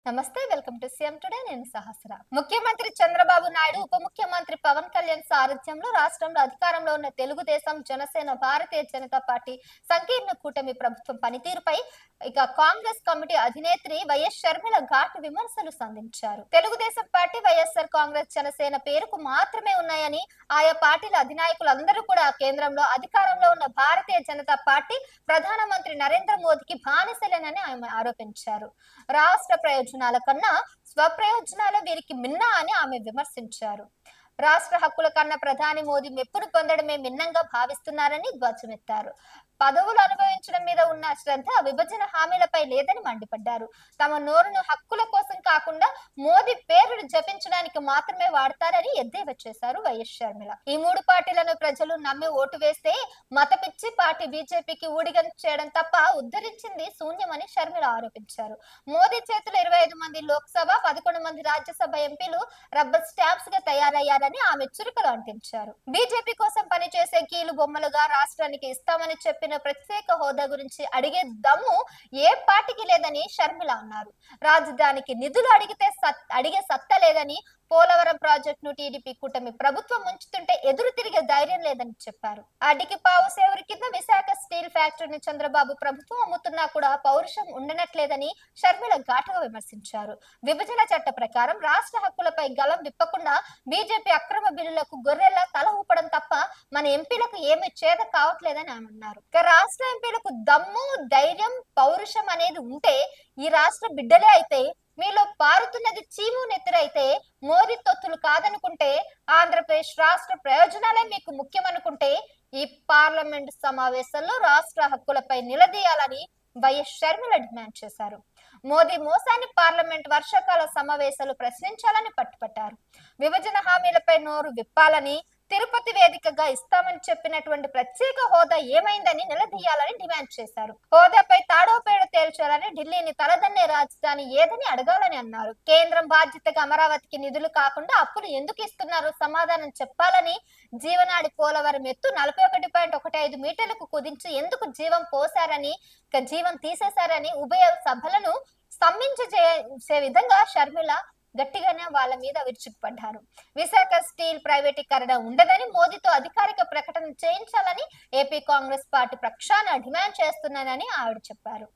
నమస్తే, welcome to CM today. నేను సహస్ర. ముఖ్యమంత్రి చంద్రబాబు నాయుడు, ఉప ముఖ్యమంత్రి పవన్ కళ్యాణ్ సారథ్యంలో రాష్ట్రంలో అధికారంలో ఉన్న తెలుగుదేశం, జనసేన, భారతీయ జనతా పార్టీ సంకీర్ణ కూటమి ప్రభుత్వం పనితీరుపై కాంగ్రెస్ కమిటీ అధినేత్రి వైఎస్ షర్మిల ఘాటు విమర్శలు సంధించారు. తెలుగుదేశం పార్టీ, వైఎస్ఆర్ కాంగ్రెస్, జనసేన పేరుకు మాత్రమే ఉన్నాయని, ఆయా పార్టీల అధినాయకులందరూ కూడా కేంద్రంలో అధికారంలో ఉన్న భారతీయ జనతా పార్టీ ప్రధానమంత్రి నరేంద్ర మోదీకి బానిసలేనని ఆమె ఆరోపించారు. రాష్ట్ర ప్రయోజనాల కన్నా స్వప్రయోజనాలు వీరికి మిన్నా అని ఆమె విమర్శించారు. రాష్ట్ర హక్కుల కన్నా ప్రధాని మోదీ మెప్పును పొందడమే మిన్నంగా భావిస్తున్నారని ధ్వజమెత్తారు. పదవులు అనుభవించడం మీద ఉన్న శ్రద్ధ విభజన హామీలపై లేదని మండిపడ్డారు. తమ నోరును హక్కుల కోసం కాకుండా మోదీ పేరును జపించడానికి మాత్రమే వాడతారని ఎద్దేవా చేశారు వైఎస్ షర్మిల. ఈ మూడు పార్టీలను ప్రజలు నమ్మి ఓటు వేస్తే మతపిచ్చి పార్టీ బీజేపీకి ఊడిగం చేయడం తప్ప ఉద్ధరించింది శూన్యమని షర్మిల ఆరోపించారు. మోదీ చేతులు 25 మంది లోక్సభ, 11 మంది రాజ్యసభ ఎంపీలు రబ్బర్ స్టాంప్స్ గా తయారయ్యారని ఆమె చురుకలు అంటించారు. బీజేపీ కోసం పనిచేసే కీలు బొమ్మలుగా రాష్ట్రానికి ఇస్తామని చెప్పిన ప్రత్యేక హోదా గురించి అడిగే దమ్ము ఏ పార్టీకి లేదని షర్మిల అన్నారు. రాజధానికి నిధులు అడిగే సత్తా లేదని, పోలవరం ప్రాజెక్టును టీడీపీ కూటమి ప్రభుత్వం ఉంచుతుంటే ఎదురు తిరిగే ధైర్యం లేదని చెప్పారు. అడికి పావు సేవరి కింద విశాఖ స్టీల్ ఫ్యాక్టరీని చంద్రబాబు ప్రభుత్వం అమ్ముతున్నా కూడా పౌరుషం ఉండనట్లేదని షర్మిల ఘాటుగా విమర్శించారు. విభజన చట్ట ప్రకారం రాష్ట్ర హక్కులపై గలం విప్పకుండా బీజేపీ అక్రమ బిల్లులకు గొర్రెల్లా తల ఊపడం తప్ప మన ఎంపీలకు ఏమీ చేత కావట్లేదని ఆమె అన్నారు. రాష్ట్ర ఎంపీలకు దమ్ము, ధైర్యం, పౌరుషం అనేది ఉంటే ఈ రాష్ట్ర బిడ్డలే అయితే, మీలో పారుతున్నది చీము నెత్తిరైతే, మోదీ తొత్తులు కాదనుకుంటే, ఆంధ్రప్రదేశ్ రాష్ట్ర ప్రయోజనాలే మీకు ముఖ్యమనుకుంటే ఈ పార్లమెంట్ సమావేశంలో రాష్ట్ర హక్కులపై నిలదీయాలని వైఎస్ షర్మిల డిమాండ్ చేశారు. మోదీ మోసాన్ని పార్లమెంట్ వర్షాకాల సమావేశాలు ప్రశ్నించాలని పట్టుపట్టారు. విభజన హామీలపై నోరు విప్పాలని, తిరుపతి వేదికగా ఇస్తామని చెప్పినటువంటి ప్రత్యేక హోదా ఏమైందని నిలదీయాలని డిమాండ్ చేశారు. హోదాపై తాడోపేడ తేల్చాలని, ఢిల్లీని తలదన్నే రాజధాని ఏదని అడగాలని అన్నారు. కేంద్రం బాధ్యతగా అమరావతికి నిధులు కాకుండా అప్పులు ఎందుకు ఇస్తున్నారో సమాధానం చెప్పాలని, జీవనాడి పోలవరం ఎత్తు 41.15 మీటర్లకు కుదించి ఎందుకు జీవం పోశారని, జీవం తీసేశారని ఉభయ సభలను స్తంభించే విధంగా షర్మిల గట్టిగానే వాళ్ళ మీద విరుచుకుపడ్డారు. విశాఖ స్టీల్ ప్రైవేటీకరణ ఉండదని, మోదీతో అధికారిక ప్రకటన చేయించాలని ఏపీ కాంగ్రెస్ పార్టీ పక్షాన డిమాండ్ చేస్తున్నానని ఆవిడ చెప్పారు.